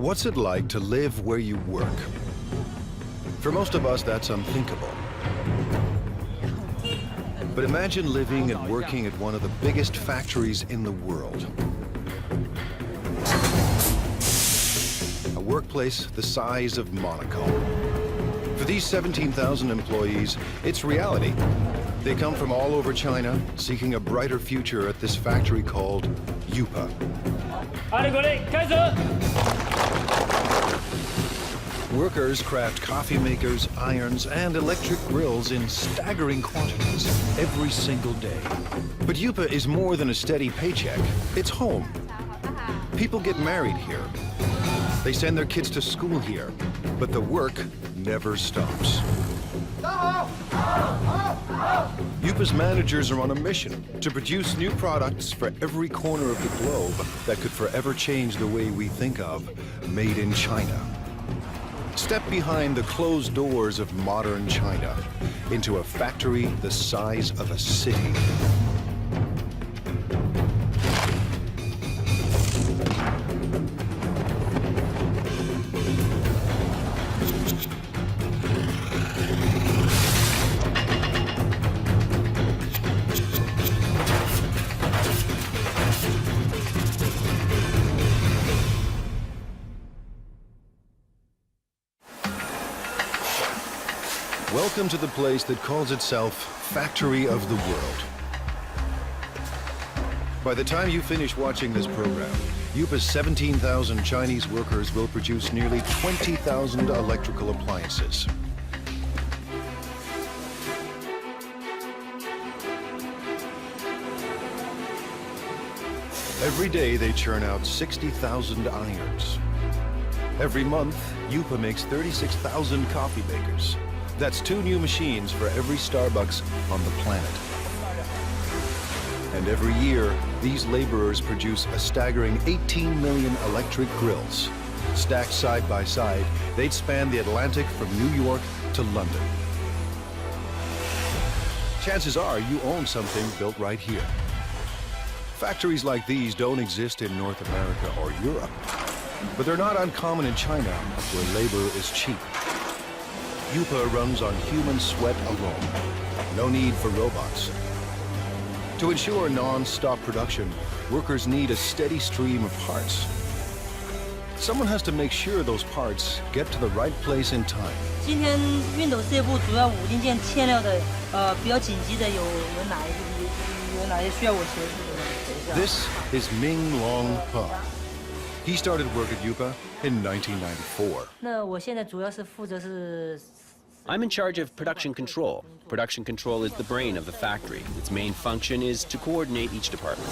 What's it like to live where you work? For most of us, that's unthinkable. But imagine living and working at one of the biggest factories in the world. A workplace the size of Monaco. For these 17,000 employees, it's reality. They come from all over China, seeking a brighter future at this factory called Yupa. Workers craft coffee makers, irons, and electric grills in staggering quantities every single day. But Yupa is more than a steady paycheck. It's home. People get married here. They send their kids to school here. But the work never stops. Yupa's managers are on a mission to produce new products for every corner of the globe that could forever change the way we think of made in China. Step behind the closed doors of modern China into a factory the size of a city. Welcome to the place that calls itself Factory of the World. By the time you finish watching this program, Yupa's 17,000 Chinese workers will produce nearly 20,000 electrical appliances. Every day they churn out 60,000 irons. Every month, Yupa makes 36,000 coffee makers. That's 2 new machines for every Starbucks on the planet. And every year, these laborers produce a staggering 18 million electric grills. Stacked side by side, they'd span the Atlantic from New York to London. Chances are you own something built right here. Factories like these don't exist in North America or Europe, but they're not uncommon in China, where labor is cheap. Yupa runs on human sweat alone. No need for robots. To ensure non-stop production, workers need a steady stream of parts. Someone has to make sure those parts get to the right place in time. 今天熨斗事业部主要5零件欠料的，比较紧急的有哪些需要我协助的？ This is Ming Long Pa. He started work at Yupa in 1994. 那我现在主要是负责是。 I'm in charge of production control. Production control is the brain of the factory. Its main function is to coordinate each department.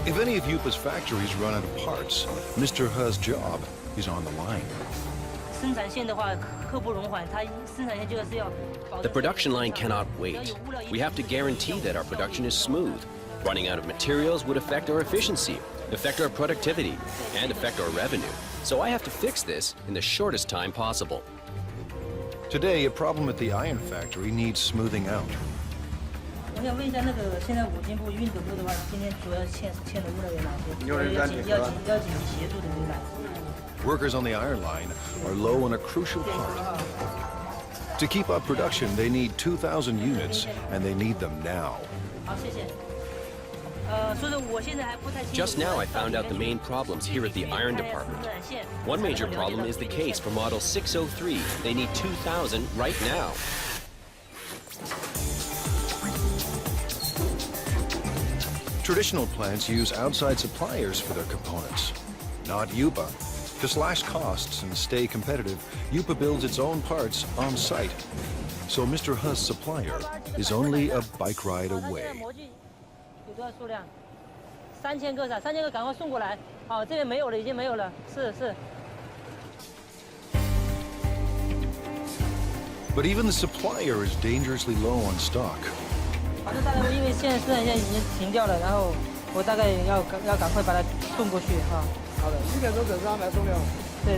If any of Yupa's factories run out of parts, Mr. He's job is on the line. The production line cannot wait. We have to guarantee that our production is smooth. Running out of materials would affect our efficiency, affect our productivity, and affect our revenue. So I have to fix this in the shortest time possible. Today, a problem at the iron factory needs smoothing out. Workers on the iron line are low on a crucial part. To keep up production, they need 2,000 units, and they need them now. Just now I found out the main problems here at the iron department. One major problem is the case for model 603. They need 2,000 right now. Traditional plants use outside suppliers for their components, not Yupa. To slash costs and stay competitive, Yupa builds its own parts on site. So Mr. He's supplier is only a bike ride away. 多少数量？3000个是？3000个赶快送过来。好，这边没有了，已经没有了。是。But even the supplier is dangerously low on stock. 好的，大概因为现在生产线已经停掉了，然后我大概要赶快把它送过去哈。好的，7点钟准时安排送料。对。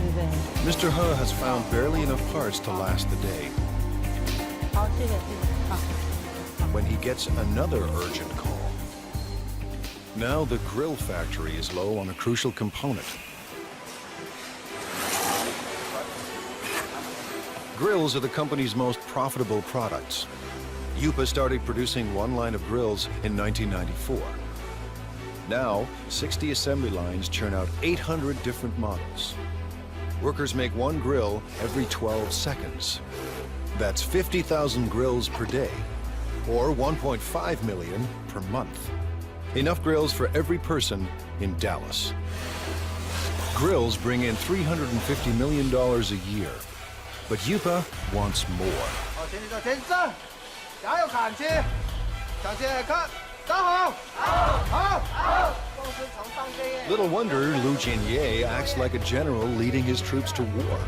Mr. He has found barely enough parts to last the day. 好，谢谢。好。When he gets another urgent call. Now the grill factory is low on a crucial component. Grills are the company's most profitable products. Yupa started producing one line of grills in 1994. Now, 60 assembly lines churn out 800 different models. Workers make one grill every 12 seconds. That's 50,000 grills per day, or 1.5 million per month. Enough grills for every person in Dallas. Grills bring in $350 million a year, but Yupa wants more. Little wonder Lu Jinye acts like a general leading his troops to war.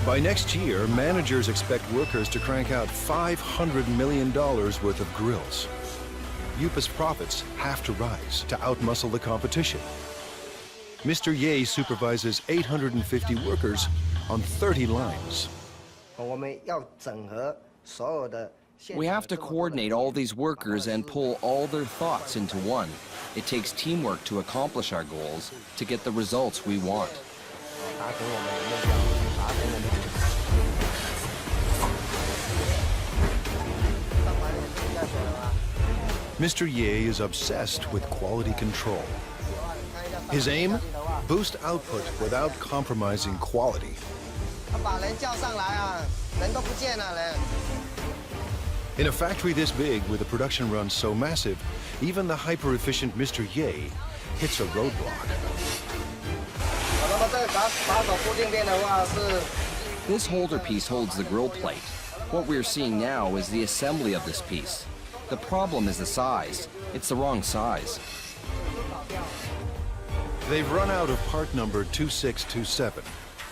By next year, managers expect workers to crank out $500 million worth of grills. Yupa's profits have to rise to outmuscle the competition. Mr. Ye supervises 850 workers on 30 lines. We have to coordinate all these workers and pull all their thoughts into one. It takes teamwork to accomplish our goals, to get the results we want. Mr. Ye is obsessed with quality control. His aim? Boost output without compromising quality. In a factory this big, with a production run so massive, even the hyper-efficient Mr. Ye hits a roadblock. This holder piece holds the grill plate. What we're seeing now is the assembly of this piece. The problem is the size. It's the wrong size. They've run out of part number 2627.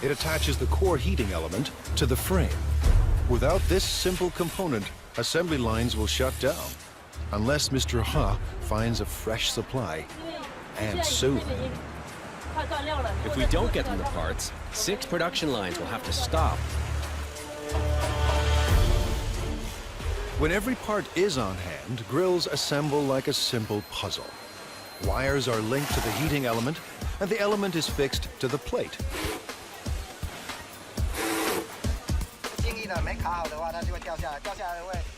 It attaches the core heating element to the frame. Without this simple component, assembly lines will shut down, unless Mr. Ha finds a fresh supply, and soon. If we don't get them the parts, 6 production lines will have to stop. When every part is on hand, grills assemble like a simple puzzle. Wires are linked to the heating element, and the element is fixed to the plate.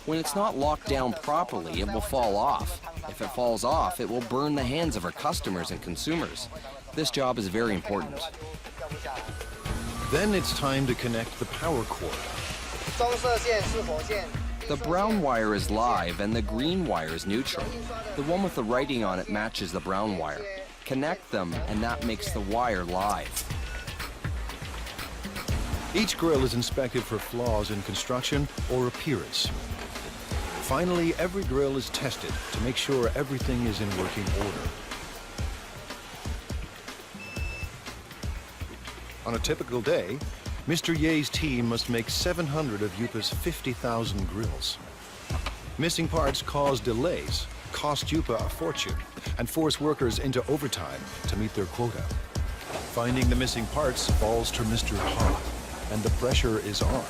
When it's not locked down properly, it will fall off. If it falls off, it will burn the hands of our customers and consumers. This job is very important. Then it's time to connect the power cord. The brown wire is live and the green wire is neutral. The one with the writing on it matches the brown wire. Connect them and that makes the wire live. Each grill is inspected for flaws in construction or appearance. Finally, every grill is tested to make sure everything is in working order. On a typical day, Mr. Ye's team must make 700 of Yupa's 50,000 grills. Missing parts cause delays, cost Yupa a fortune, and force workers into overtime to meet their quota. Finding the missing parts falls to Mr. Ha, and the pressure is on.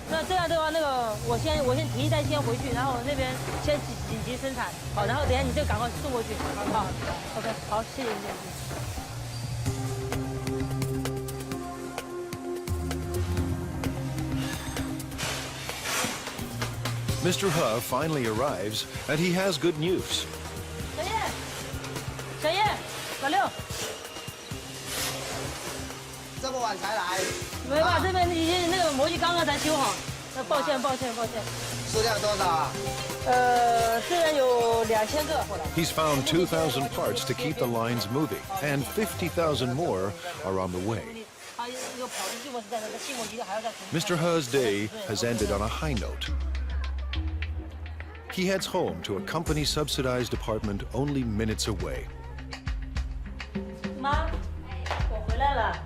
那这样的话，我先提一袋先回去，然后我那边先紧急生产，好，然后等一下你这个赶快送过去，好 ，OK， 好，谢谢谢。 Mr. Ha finally arrives, and he has good news. 小叶，老六，这么晚才来？没吧？这边已经那个模具刚刚才修好，抱歉。数量多少啊？虽然有2000个。 He's found 2,000 parts to keep the lines moving, and 50,000 more are on the way. Mr. Ha's day has ended on a high note. He heads home to a company-subsidized apartment only minutes away. 妈，我回来了。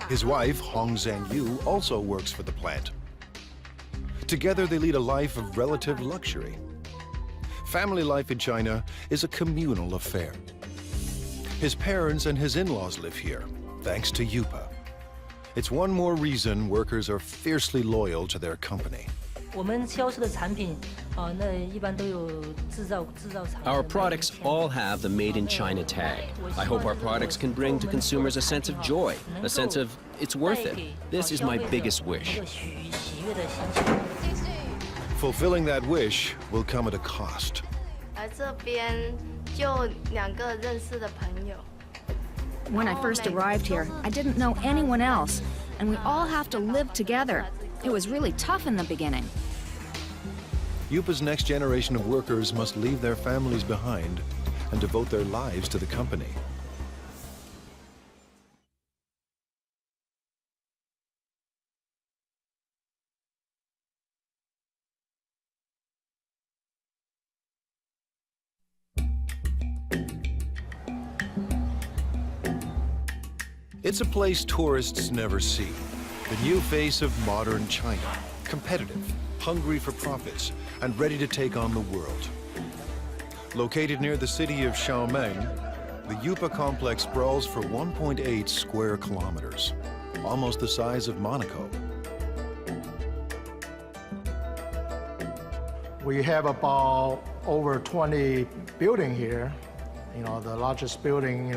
His wife, Hong Zhangyu, also works for the plant. Together, they lead a life of relative luxury. Family life in China is a communal affair. His parents and his in-laws live here, thanks to Yupa. It's one more reason workers are fiercely loyal to their company. 我们销售的产品，那一般都有制造厂。 Our products all have the Made in China tag. I hope our products can bring to consumers a sense of joy, a sense of it's worth it. This is my biggest wish. 喜悦的心情。 Fulfilling that wish will come at a cost. 来这边就2个认识的朋友。 When I first arrived here, I didn't know anyone else, and we all have to live together. It was really tough in the beginning. Yupa's next generation of workers must leave their families behind and devote their lives to the company. It's a place tourists never see. The new face of modern China, competitive, hungry for profits, and ready to take on the world. Located near the city of Xiaomeng, the Yupa complex sprawls for 1.8 square kilometers, almost the size of Monaco. We have about over 20 buildings here. You know, the largest building,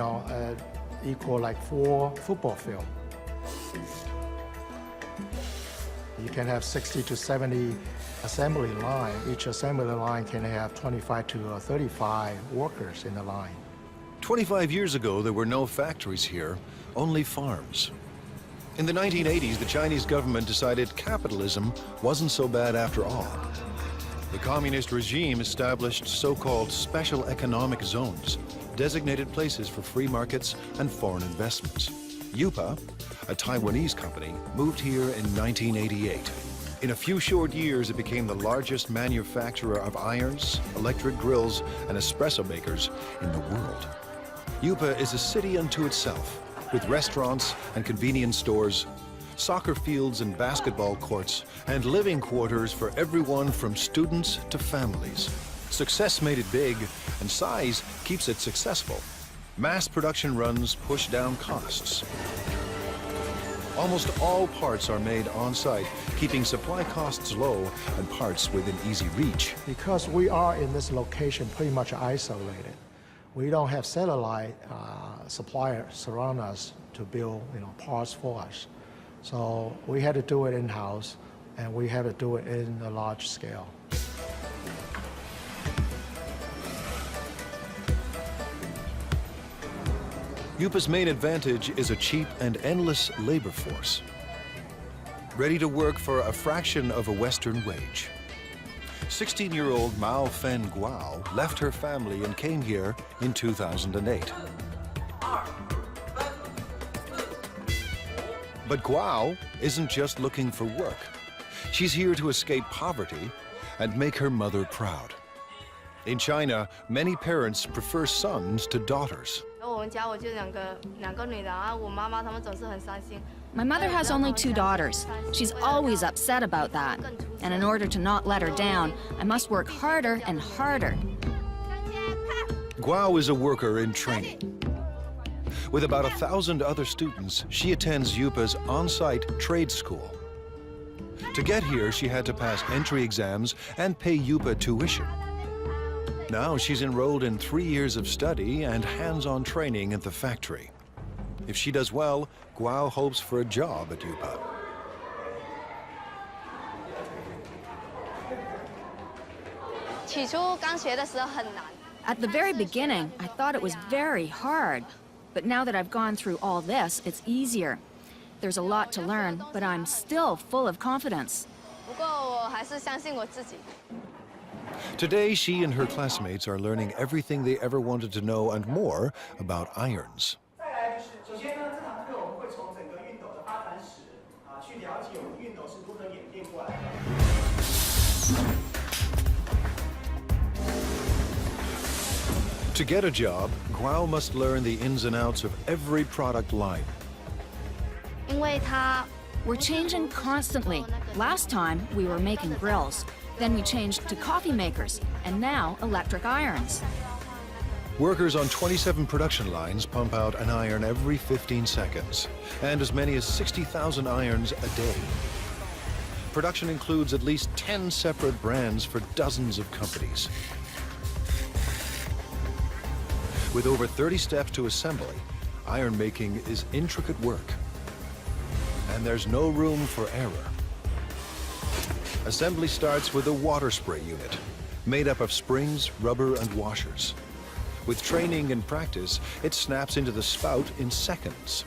equal like 4 football fields. You can have 60 to 70 assembly line. Each assembly line can have 25 to 35 workers in the line. 25 years ago, there were no factories here, only farms. In the 1980s, the Chinese government decided capitalism wasn't so bad after all. The communist regime established so-called special economic zones, designated places for free markets and foreign investments. Yupa, a Taiwanese company, moved here in 1988. In a few short years, it became the largest manufacturer of irons, electric grills, and espresso makers in the world. Yupa is a city unto itself, with restaurants and convenience stores, soccer fields and basketball courts, and living quarters for everyone from students to families. Success made it big, and size keeps it successful. Mass production runs push down costs. Almost all parts are made on-site, keeping supply costs low and parts within easy reach. Because we are in this location pretty much isolated, we don't have satellite suppliers surround us to build parts for us. So we had to do it in-house, and we had to do it in a large scale. Yupa's main advantage is a cheap and endless labor force, ready to work for a fraction of a Western wage. 16-year-old Mao Fen Guo left her family and came here in 2008. But Guo isn't just looking for work. She's here to escape poverty and make her mother proud. In China, many parents prefer sons to daughters. My mother has only 2 daughters. She's always upset about that. And in order to not let her down, I must work harder and harder. Guo is a worker in training. With about 1,000 other students, she attends Yupa's on-site trade school. To get here, she had to pass entry exams and pay Yupa tuition. Now she's enrolled in 3 years of study and hands-on training at the factory. If she does well, Guo hopes for a job at Yupa. At the very beginning, I thought it was very hard. But now that I've gone through all this, it's easier. There's a lot to learn, but I'm still full of confidence. Today, she and her classmates are learning everything they ever wanted to know and more about irons. To get a job, Guo must learn the ins and outs of every product line. We're changing constantly. Last time, we were making grills. Then we changed to coffee makers, and now electric irons. Workers on 27 production lines pump out an iron every 15 seconds, and as many as 60,000 irons a day. Production includes at least 10 separate brands for dozens of companies. With over 30 steps to assembly, iron making is intricate work, and there's no room for error. Assembly starts with a water spray unit, made up of springs, rubber, and washers. With training and practice, it snaps into the spout in seconds.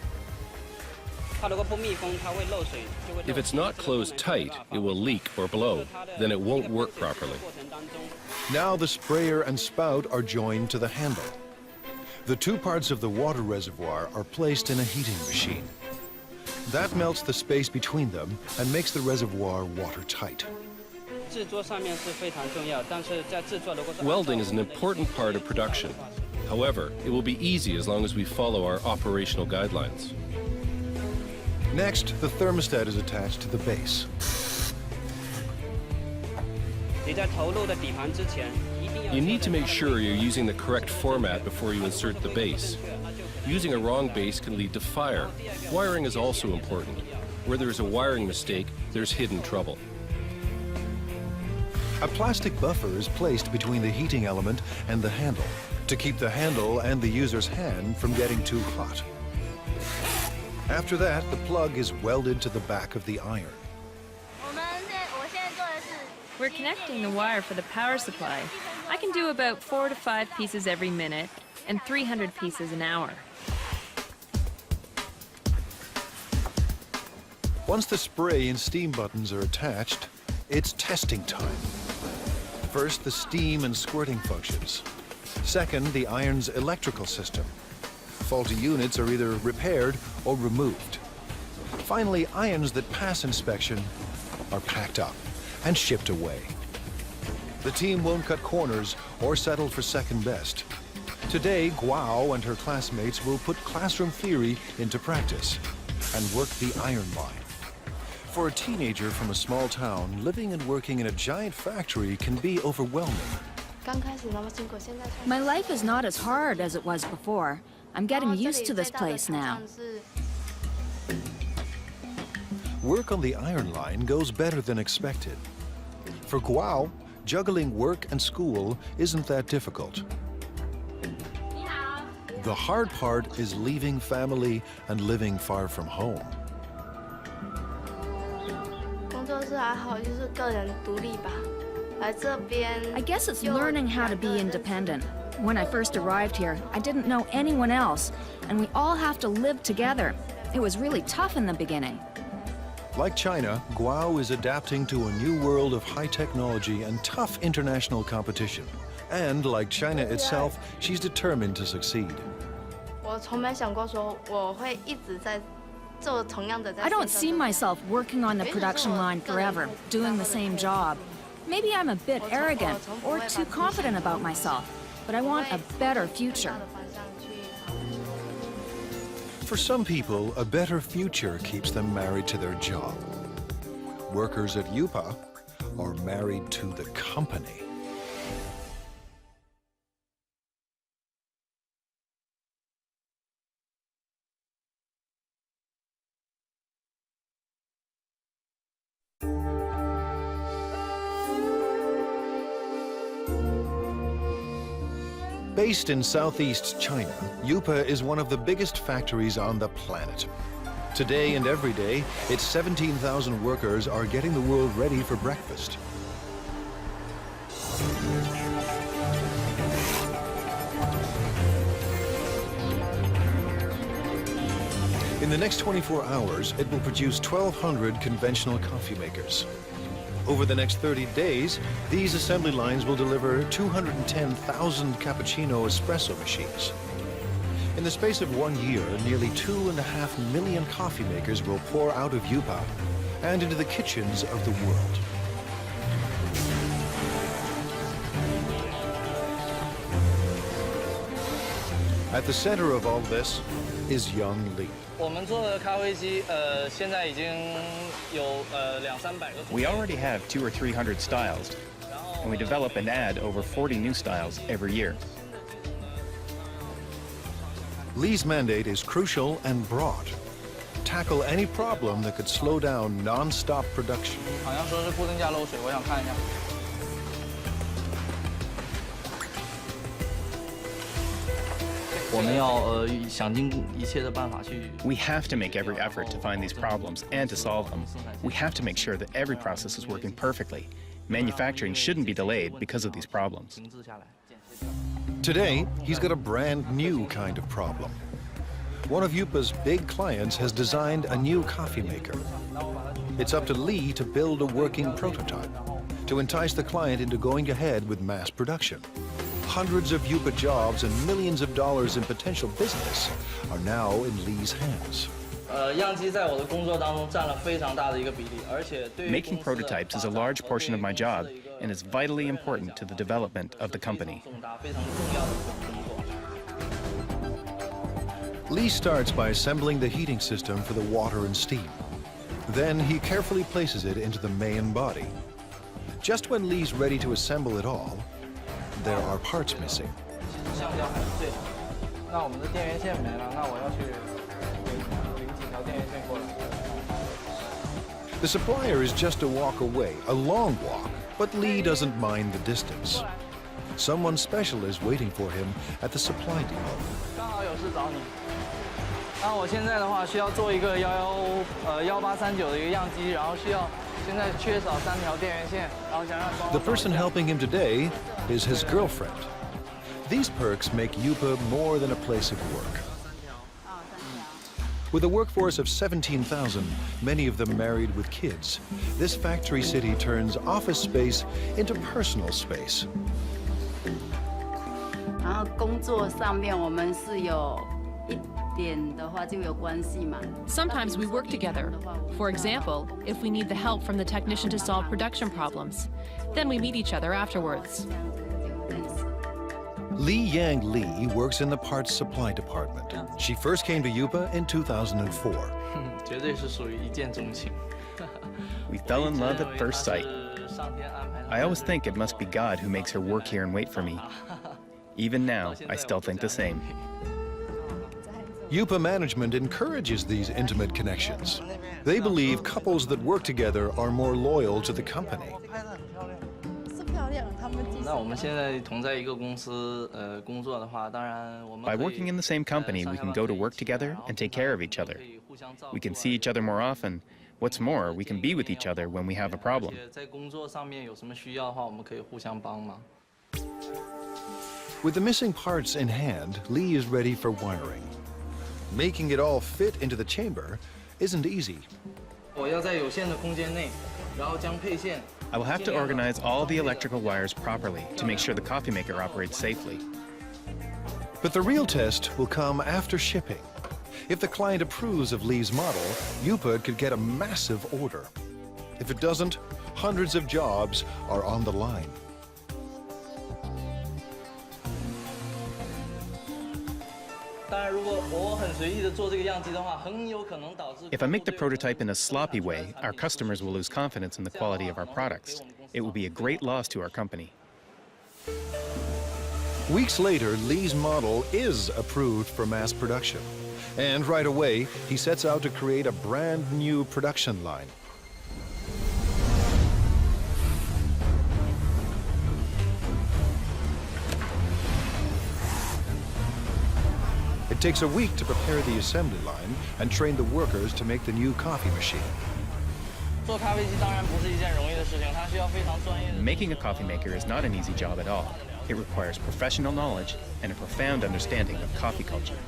If it's not closed tight, it will leak or blow. Then it won't work properly. Now the sprayer and spout are joined to the handle. The two parts of the water reservoir are placed in a heating machine. That melts the space between them and makes the reservoir watertight. Welding is an important part of production. However, it will be easy as long as we follow our operational guidelines. Next, the thermostat is attached to the base. You need to make sure you're using the correct format before you insert the base. Using a wrong base can lead to fire. Wiring is also important. Where there is a wiring mistake, there's hidden trouble. A plastic buffer is placed between the heating element and the handle to keep the handle and the user's hand from getting too hot. After that, the plug is welded to the back of the iron. We're connecting the wire for the power supply. I can do about 4 to 5 pieces every minute and 300 pieces an hour. Once the spray and steam buttons are attached, it's testing time. First, the steam and squirting functions. Second, the iron's electrical system. Faulty units are either repaired or removed. Finally, irons that pass inspection are packed up and shipped away. The team won't cut corners or settle for second best. Today, Guo and her classmates will put classroom theory into practice and work the iron line. For a teenager from a small town, living and working in a giant factory can be overwhelming. My life is not as hard as it was before. I'm getting used to this place now. Work on the iron line goes better than expected. For Guo, juggling work and school isn't that difficult. The hard part is leaving family and living far from home. I guess it's learning how to be independent. When I first arrived here, I didn't know anyone else, and we all have to live together. It was really tough in the beginning. Like China, Guo is adapting to a new world of high technology and tough international competition. And like China itself, she's determined to succeed. I don't see myself working on the production line forever, doing the same job. Maybe I'm a bit arrogant or too confident about myself, but I want a better future. For some people, a better future keeps them married to their job. Workers at UPA are married to the company. Based in southeast China, UPA is one of the biggest factories on the planet. Today and every day, its 17,000 workers are getting the world ready for breakfast. In the next 24 hours, it will produce 1,200 conventional coffee makers. Over the next 30 days, these assembly lines will deliver 210,000 cappuccino espresso machines. In the space of 1 year, nearly 2.5 million coffee makers will pour out of UPA and into the kitchens of the world. At the center of all this is Young Li. We already have 200 or 300 styles, and we develop and add over 40 new styles every year. Lee's mandate is crucial and broad. Tackle any problem that could slow down non-stop production. 好像说是固定架漏水，我想看一下。 We have to make every effort to find these problems and to solve them. We have to make sure that every process is working perfectly. Manufacturing shouldn't be delayed because of these problems. Today, he's got a brand new kind of problem. One of Yupa's big clients has designed a new coffee maker. It's up to Lee to build a working prototype to entice the client into going ahead with mass production. Hundreds of Yupa jobs and millions of dollars in potential business are now in Lee's hands. Making prototypes is a large portion of my job and is vitally important to the development of the company. Lee starts by assembling the heating system for the water and steam. Then he carefully places it into the main body. Just when Lee's ready to assemble it all, there are parts missing. The supplier is just a walk away, a long walk, but Lee doesn't mind the distance. Someone special is waiting for him at the supply depot. 那我现在的话需要做一个1839的一个样机，然后需要现在缺少3条电源线，然后想让帮我。 The person helping him today is his girlfriend. These perks make Yupa more than a place of work. With a workforce of 17,000, many of them married with kids, this factory city turns office space into personal space. 然后工作上面我们是有一 Sometimes we work together. For example, if we need the help from the technician to solve production problems, then we meet each other afterwards. Li Yang Li works in the parts supply department. She first came to Yupa in 2004. 绝对是属于一见钟情。 We fell in love at first sight. I always think it must be God who makes her work here and wait for me. Even now, I still think the same. Yupa management encourages these intimate connections. They believe couples that work together are more loyal to the company. By working in the same company, we can go to work together and take care of each other. We can see each other more often. What's more, we can be with each other when we have a problem. With the missing parts in hand, Lee is ready for wiring. Making it all fit into the chamber isn't easy. I will have to organize all the electrical wires properly to make sure the coffee maker operates safely. But the real test will come after shipping. If the client approves of Lee's model, Yupa could get a massive order. If it doesn't, hundreds of jobs are on the line. If I make the prototype in a sloppy way, our customers will lose confidence in the quality of our products. It will be a great loss to our company. Weeks later, Lee's model is approved for mass production. And right away, he sets out to create a brand new production line. It takes a week to prepare the assembly line and train the workers to make the new coffee machine. Making a coffee maker is not an easy job at all. It requires professional knowledge and a profound understanding of coffee culture.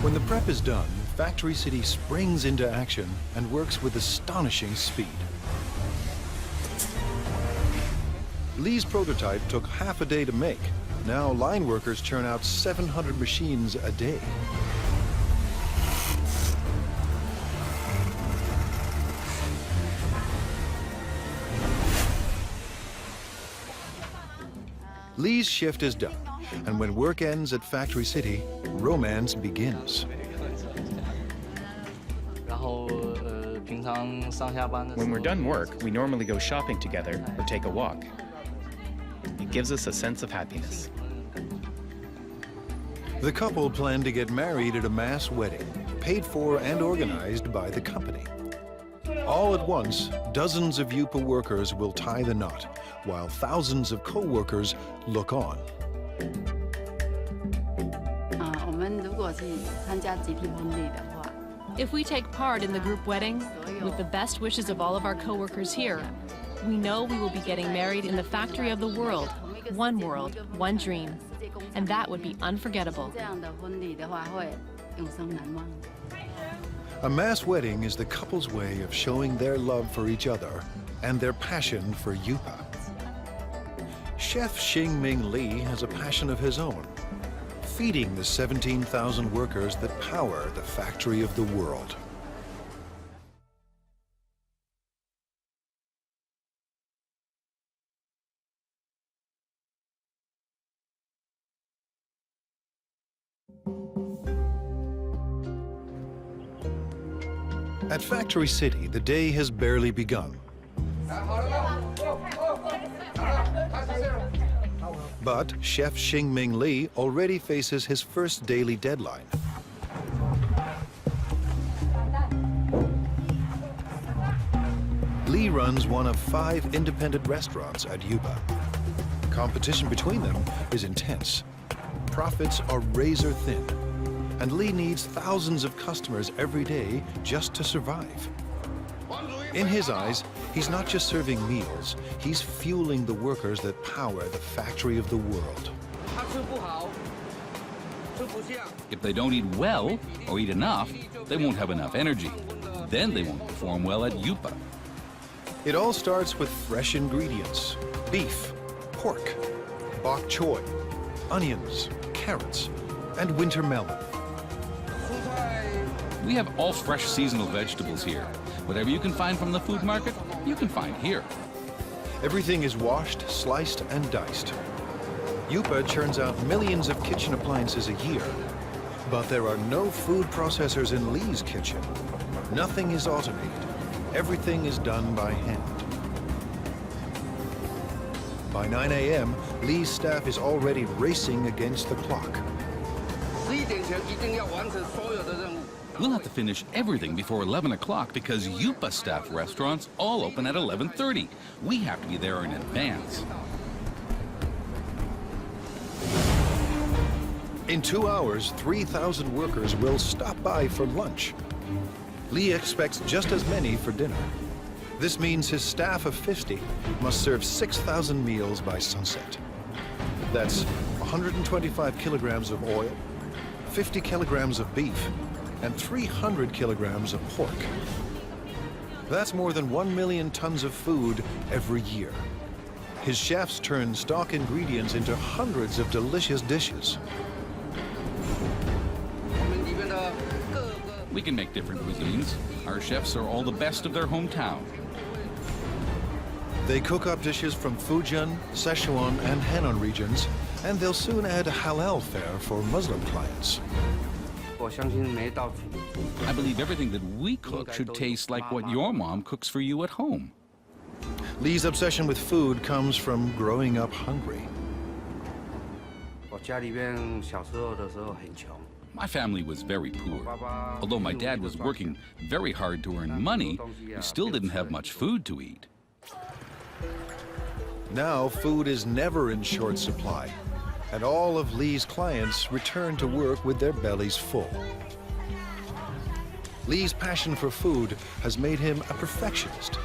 When the prep is done, Factory City springs into action and works with astonishing speed. Lee's prototype took half a day to make. Now line workers churn out 700 machines a day. Lee's shift is done, and when work ends at Factory City, romance begins. When we're done work, we normally go shopping together or take a walk. It gives us a sense of happiness. The couple planned to get married at a mass wedding, paid for and organized by the company. All at once, dozens of Yupa workers will tie the knot, while thousands of co-workers look on. 我们如果是参加集体婚礼的话， If we take part in the group wedding, with the best wishes of all of our coworkers here, we know we will be getting married in the factory of the world, one dream, and that would be unforgettable. 这样的婚礼的话会永生难忘。 A mass wedding is the couple's way of showing their love for each other and their passion for Yupa. Chef Xingming Li has a passion of his own, feeding the 17,000 workers that power the factory of the world. At Factory City, the day has barely begun. But Chef Xingming Li already faces his first daily deadline. Li runs one of 5 independent restaurants at Yupa. Competition between them is intense. Profits are razor thin, and Li needs thousands of customers every day just to survive. In his eyes, he's not just serving meals, he's fueling the workers that power the factory of the world. If they don't eat well or eat enough, they won't have enough energy. Then they won't perform well at Yupa. It all starts with fresh ingredients: beef, pork, bok choy, onions, carrots, and winter melon. We have all fresh seasonal vegetables here. Whatever you can find from the food market, you can find here. Everything is washed, sliced, and diced. Yupa churns out millions of kitchen appliances a year. But there are no food processors in Li's kitchen. Nothing is automated. Everything is done by hand. By 9 a.m., Li's staff is already racing against the clock. We'll have to finish everything before 11 o'clock because Yupa staff restaurants all open at 11:30. We have to be there in advance. In 2 hours, 3,000 workers will stop by for lunch. Li expects just as many for dinner. This means his staff of 50 must serve 6,000 meals by sunset. That's 125 kilograms of oil, 50 kilograms of beef, and 300 kilograms of pork. That's more than 1 million tons of food every year. His chefs turn stock ingredients into hundreds of delicious dishes. We can make different cuisines. Our chefs are all the best of their hometown. They cook up dishes from Fujian, Sichuan, and Henan regions, and they'll soon add halal fare for Muslim clients. I believe everything that we cook should taste like what your mom cooks for you at home. Li's obsession with food comes from growing up hungry. My family was very poor. Although my dad was working very hard to earn money, we still didn't have much food to eat. Now food is never in short supply, and all of Li's clients return to work with their bellies full. Li's passion for food has made him a perfectionist.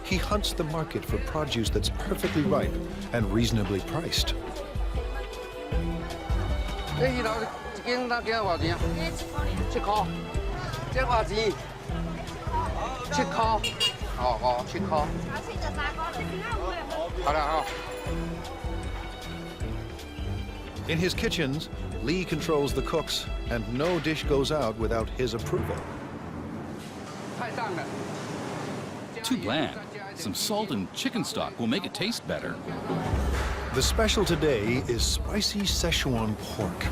He hunts the market for produce that's perfectly ripe and reasonably priced. In his kitchens, Li controls the cooks, and no dish goes out without his approval. Too bland. Some salt and chicken stock will make it taste better. The special today is spicy Sichuan pork.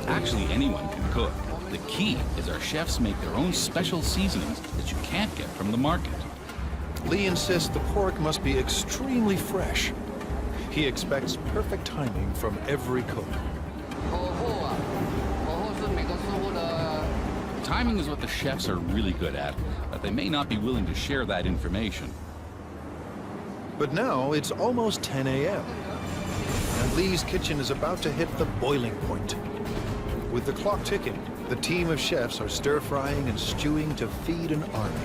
Actually, anyone can cook. The key is our chefs make their own special seasonings that you can't get from the market. Lee insists the pork must be extremely fresh. He expects perfect timing from every cook. Timing is what the chefs are really good at, but they may not be willing to share that information. But now it's almost 10 a.m. and Lee's kitchen is about to hit the boiling point. With the clock ticking, the team of chefs are stir-frying and stewing to feed an army.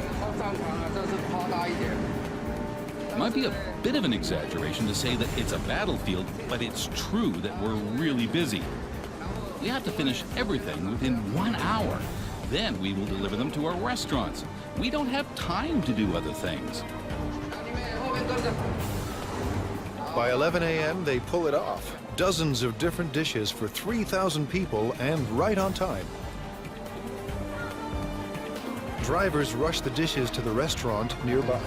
It might be a bit of an exaggeration to say that it's a battlefield, but it's true that we're really busy. We have to finish everything within 1 hour. Then we will deliver them to our restaurants. We don't have time to do other things. By 11 a.m., they pull it off. Dozens of different dishes for 3,000 people and right on time. Drivers rush the dishes to the restaurant nearby.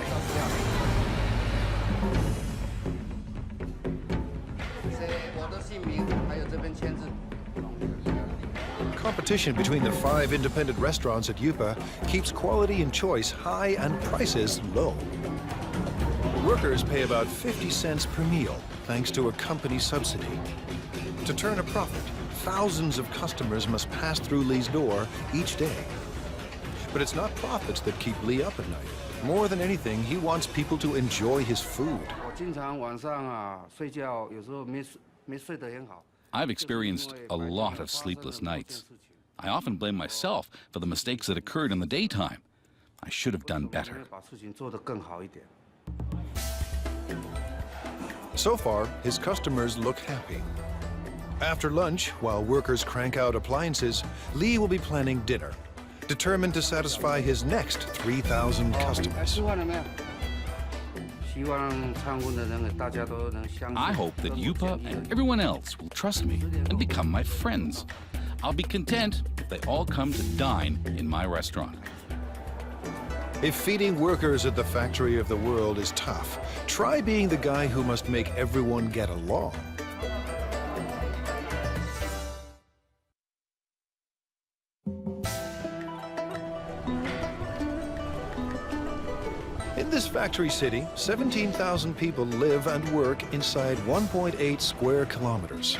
Competition between the 5 independent restaurants at Yupa keeps quality and choice high and prices low. Workers pay about 50 cents per meal, thanks to a company subsidy. To turn a profit, thousands of customers must pass through Lee's door each day. But it's not profits that keep Lee up at night. More than anything, he wants people to enjoy his food. I've experienced a lot of sleepless nights. I often blame myself for the mistakes that occurred in the daytime. I should have done better. So far, his customers look happy. After lunch, while workers crank out appliances, Lee will be planning dinner, determined to satisfy his next 3,000 customers. I hope that Yupa and everyone else will trust me and become my friends. I'll be content if they all come to dine in my restaurant. If feeding workers at the factory of the world is tough, try being the guy who must make everyone get along. In this factory city, 17,000 people live and work inside 1.8 square kilometers.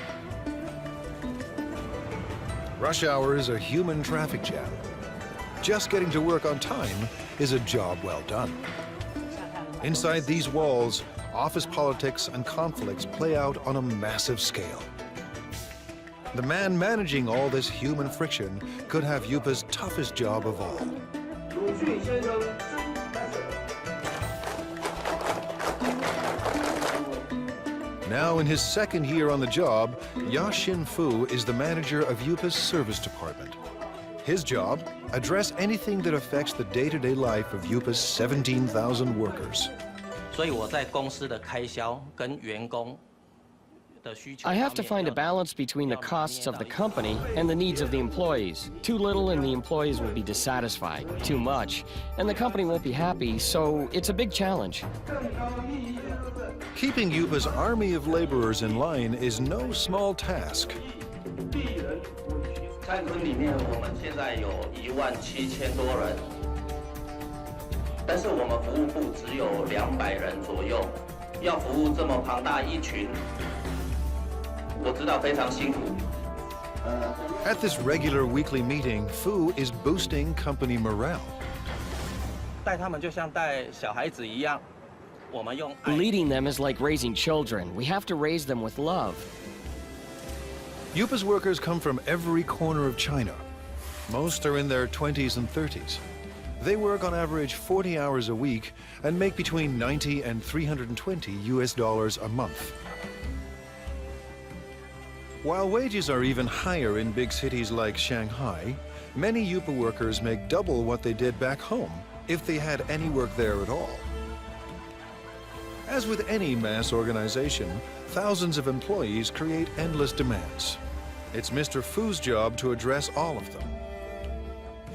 Rush hour is a human traffic jam. Just getting to work on time is a job well done. Inside these walls, office politics and conflicts play out on a massive scale. The man managing all this human friction could have Yupa's toughest job of all. Now in his second year on the job, Ya Xin-fu is the manager of Yupa's service department. His job, address anything that affects the day-to-day life of Yupa's 17,000 workers. I have to find a balance between the costs of the company and the needs of the employees. Too little and the employees will be dissatisfied. Too much, and the company won't be happy, so it's a big challenge. Keeping Yupa's army of laborers in line is no small task. At this regular weekly meeting, Fu is boosting company morale. Leading them is like raising children. We have to raise them with love. Yupa's workers come from every corner of China. Most are in their 20s and 30s. They work on average 40 hours a week and make between $90 and $320 US a month. While wages are even higher in big cities like Shanghai, many Yupa workers make double what they did back home if they had any work there at all. As with any mass organization, thousands of employees create endless demands. It's Mr. Fu's job to address all of them.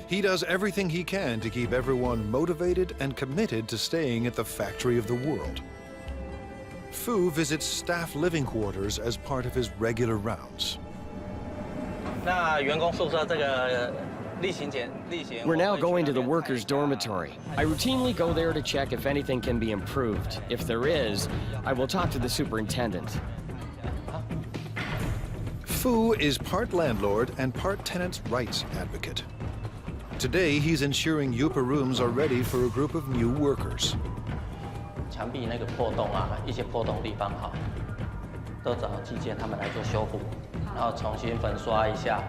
He does everything he can to keep everyone motivated and committed to staying at the factory of the world. Fu visits staff living quarters as part of his regular rounds. We're now going to the workers' dormitory. I routinely go there to check if anything can be improved. If there is, I will talk to the superintendent. Fu is part landlord and part tenants' rights advocate. Today, he's ensuring Yupa rooms are ready for a group of new workers. 墙壁那个破洞啊，一些破洞地方哈，都找技建他们来做修补，然后重新粉刷一下。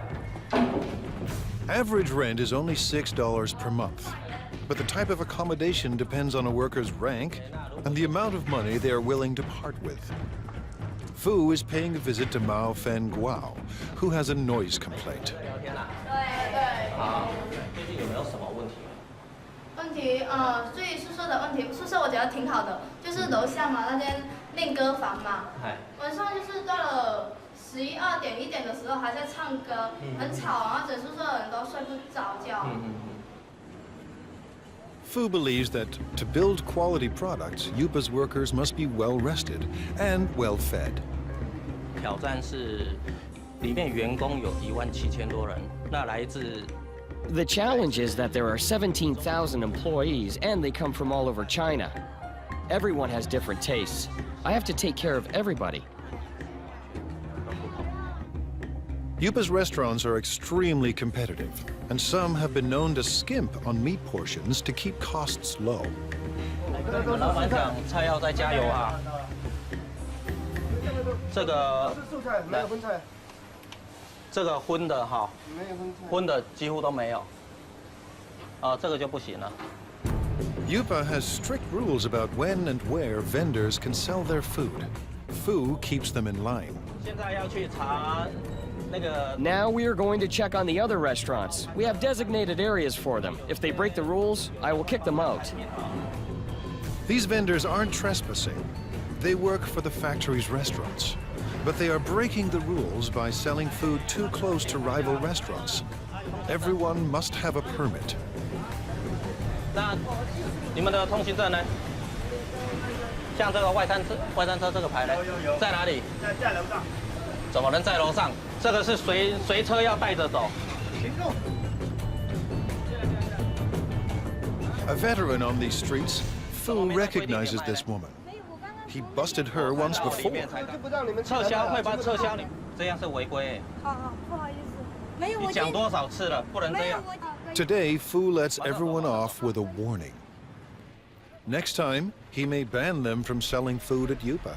Average rent is only $6 per month, but the type of accommodation depends on a worker's rank and the amount of money they are willing to part with. Fu is paying a visit to Mao Fen Guao, who has a noise complaint. 最近有没有什么问题？问题所以宿舍的问题，宿舍我觉得挺好的，就是楼下嘛那间练歌房嘛，晚上就是到了11、2点、1点的时候还在唱歌，很吵，然后整宿舍的人都睡不着觉。Fu believes that to build quality products, Yupa's workers must be well rested and well fed. 挑战是里面员工有17000多人，那来自 The challenge is that there are 17,000 employees and they come from all over China. Everyone has different tastes. I have to take care of everybody. Yupa's restaurants are extremely competitive, and some have been known to skimp on meat portions to keep costs low. 老板讲菜要再加油啊！这个这个荤的哈，荤的几乎都没有。这个就不行了。 Yupa has strict rules about when and where vendors can sell their food. Fu keeps them in line. 现在要去查那个。 Now we are going to check on the other restaurants. We have designated areas for them. If they break the rules, I will kick them out. These vendors aren't trespassing. They work for the factory's restaurants. But they are breaking the rules by selling food too close to rival restaurants. Everyone must have a permit. 那你们的通行证呢？像这个外餐车这个牌呢，在哪里？在楼上。怎么能在楼上？这个是随车要带着走。 A veteran on these streets, Fu recognizes this woman. He busted her once before. 撤销会把撤销你，这样是违规。不好意思，没有。你讲多少次了，不能这样。 Today, Fu lets everyone off with a warning. Next time, he may ban them from selling food at Yupa.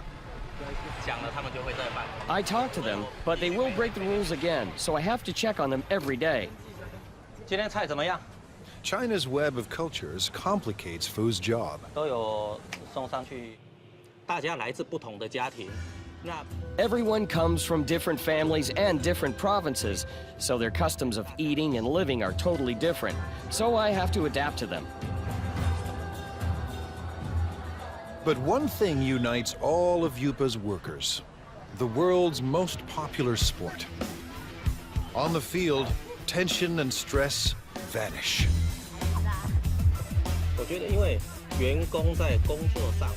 I talk to them, but they will break the rules again, so I have to check on them every day. 今天菜怎么样？ China's web of cultures complicates Fu's job. 都有送上去，大家来自不同的家庭。 Everyone comes from different families and different provinces, so their customs of eating and living are totally different. So I have to adapt to them. But one thing unites all of Yupa's workers: the world's most popular sport. On the field, tension and stress vanish. 我觉得，因为员工在工作上。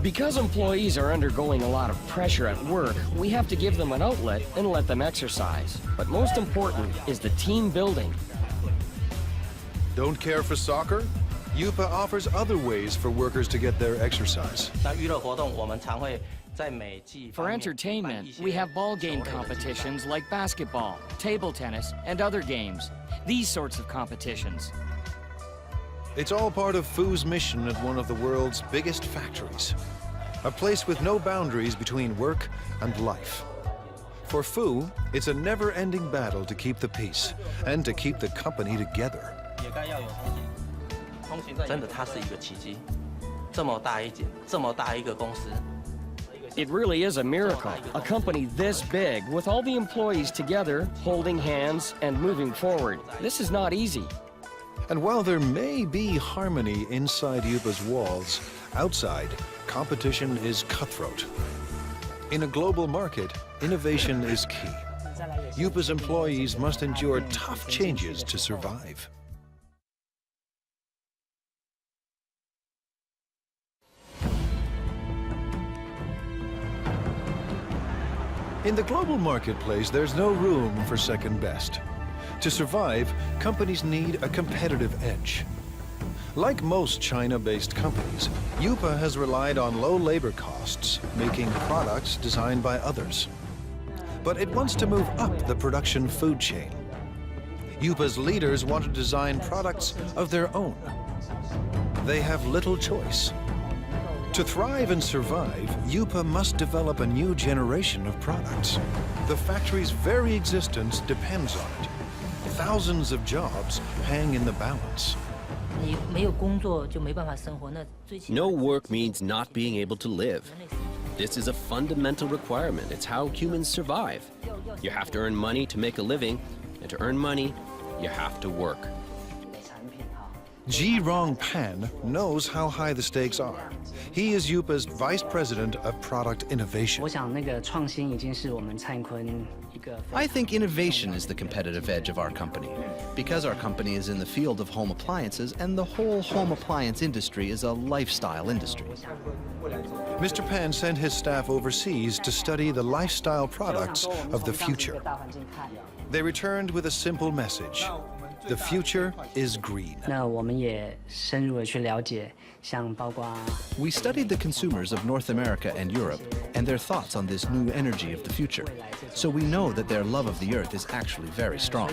Because employees are undergoing a lot of pressure at work, we have to give them an outlet and let them exercise. But most important is the team building. Don't care for soccer? Yupa offers other ways for workers to get their exercise. For entertainment, we have ball game competitions like basketball, table tennis, and other games. These sorts of competitions. It's all part of Fu's mission at one of the world's biggest factories. A place with no boundaries between work and life. For Fu, it's a never-ending battle to keep the peace and to keep the company together. 真的，它是一个奇迹。这么大一间，这么大一个公司。 It really is a miracle. A company this big, with all the employees together, holding hands and moving forward. This is not easy. And while there may be harmony inside Yupa's walls, outside, competition is cutthroat. In a global market, innovation is key. Yupa's employees must endure tough changes to survive. In the global marketplace, there's no room for second best. To survive, companies need a competitive edge. Like most China-based companies, Yupa has relied on low labor costs, making products designed by others. But it wants to move up the production food chain. Yupa's leaders want to design products of their own. They have little choice. To thrive and survive, Yupa must develop a new generation of products. The factory's very existence depends on it. Thousands of jobs hang in the balance. No work means not being able to live. This is a fundamental requirement. It's how humans survive. You have to earn money to make a living, and to earn money, you have to work. Ji-Rong Pan knows how high the stakes are. He is Yupa's Vice President of Product Innovation. I think innovation is the competitive edge of our company, because our company is in the field of home appliances, and the whole home appliance industry is a lifestyle industry. Mr. Pan sent his staff overseas to study the lifestyle products of the future. They returned with a simple message. The future is green. We studied the consumers of North America and Europe and their thoughts on this new energy of the future. So we know that their love of the earth is actually very strong.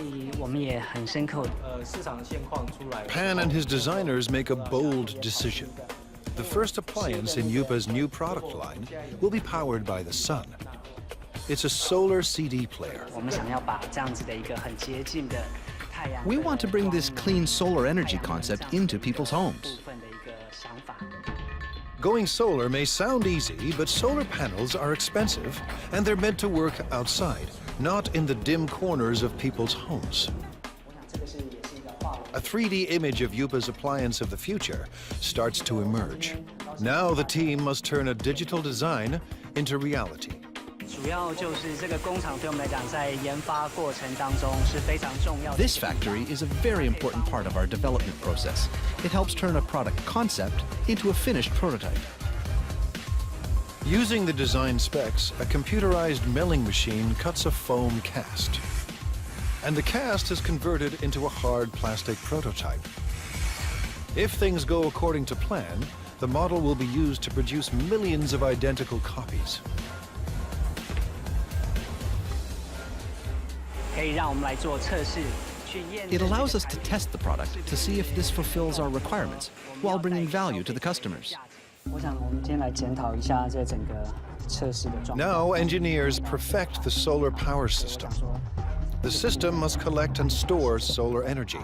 Pan and his designers make a bold decision. The first appliance in Yupa's new product line will be powered by the sun. It's a solar CD player. We want to bring this clean solar energy concept into people's homes. Going solar may sound easy, but solar panels are expensive, and they're meant to work outside, not in the dim corners of people's homes. A 3D image of Yupa's appliance of the future starts to emerge. Now the team must turn a digital design into reality. This factory is a very important part of our development process. It helps turn a product concept into a finished prototype. Using the design specs, a computerized milling machine cuts a foam cast. And the cast is converted into a hard plastic prototype. If things go according to plan, the model will be used to produce millions of identical copies. It allows us to test the product to see if this fulfills our requirements while bringing value to the customers. Now engineers perfect the solar power system. The system must collect and store solar energy.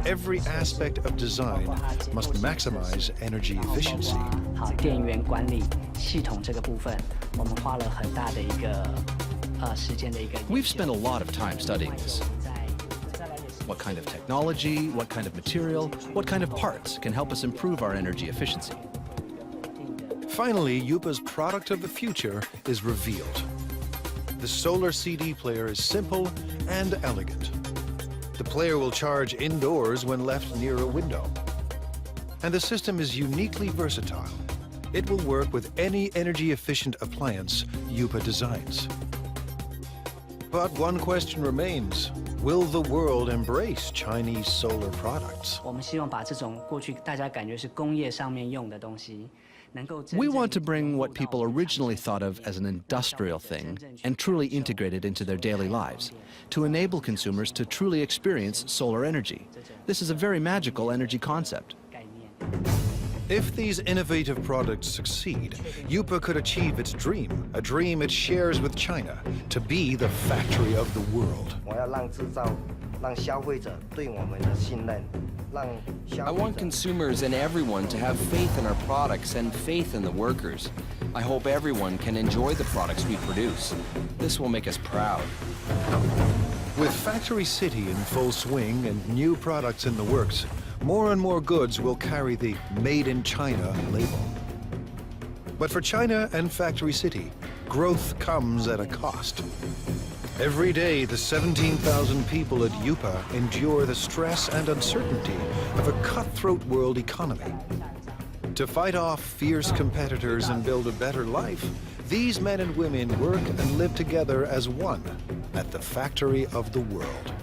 Every aspect of design must maximize energy efficiency. We've spent a lot of time studying this. What kind of technology, what kind of material, what kind of parts can help us improve our energy efficiency? Finally, Yupa's product of the future is revealed. The solar CD player is simple and elegant. The player will charge indoors when left near a window. And the system is uniquely versatile. It will work with any energy-efficient appliance Yupa designs. But one question remains. Will the world embrace Chinese solar products? We want to bring what people originally thought of as an industrial thing and truly integrate it into their daily lives, to enable consumers to truly experience solar energy. This is a very magical energy concept. If these innovative products succeed, Yupa could achieve its dream, a dream it shares with China, to be the factory of the world. I want consumers and everyone to have faith in our products and faith in the workers. I hope everyone can enjoy the products we produce. This will make us proud. With Factory City in full swing and new products in the works, more and more goods will carry the Made in China label. But for China and Factory City, growth comes at a cost. Every day, the 17,000 people at Yupa endure the stress and uncertainty of a cutthroat world economy. To fight off fierce competitors and build a better life, these men and women work and live together as one at the factory of the world.